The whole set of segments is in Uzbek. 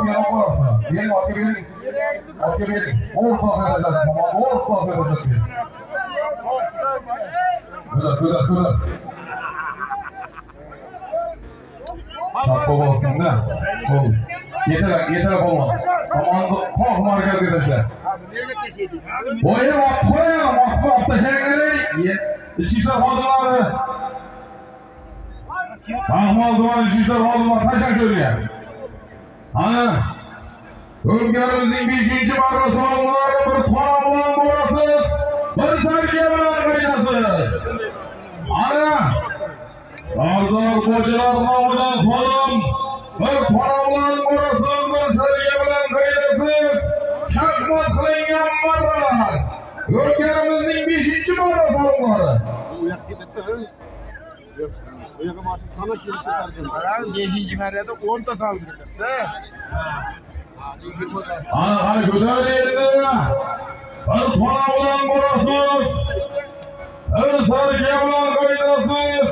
yana qo'yarsan. Bering, otga bering. Otga bering. O'rtaga berasiz. Tamom, o'rtaga berasiz. Ko'rar. Chapqa bo'lsin-da. Qo'l. Yetar bo'lmadi. Tomonni qoq markaziga tashla. Bo'yi qo'ying, mosqoq tashlang. İçişler xodimlari. Ahmol tuman İçişler xodimlari tashlang joyga. Ana O'zgarimizning 5-marra salomlari bir qora bilan borasiz. Bir tarbiya bilan qaydasiz. Ana Sardor Qo'chilar nomidan xodim bir qora bilan borasiz, bir tarbiya bilan qaydasiz. Shaxmat qilingan marralar. O'zgarimizning 5-marra salomlari. Bu yoqqa ketdi. Bu yoqqa mashina sana kelib ketarkan. Mana 5-marrada 10 ta salib ketdi. Ana ko'tarildi. Bir qora bilan borasiz. Bir sarga bilan qaydasiz.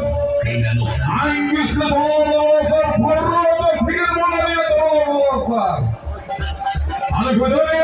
Hangisini to'g'rilasa, qorroqda sigir bo'ladigan to'g'rilasa. Ana ko'tarildi.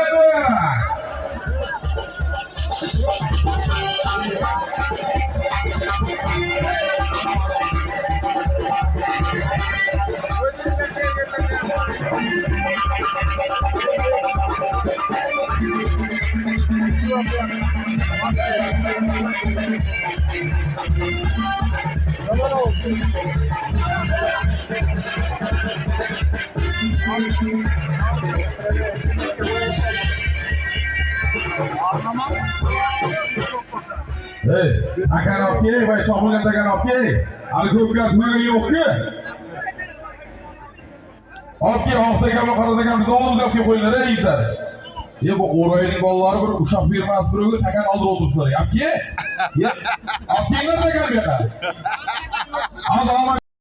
Hey, akan okey, baik coba akan okey. Aku bukan dulu okey. Okey, haftaga qaratagan biz oldimizga olib qo'yinglar, yigitlar. Bu o'royning bolalari bir ushab bermas, birovga takan oldirib o'tirishlar. Okey? Okeylar takan bu yoqqa.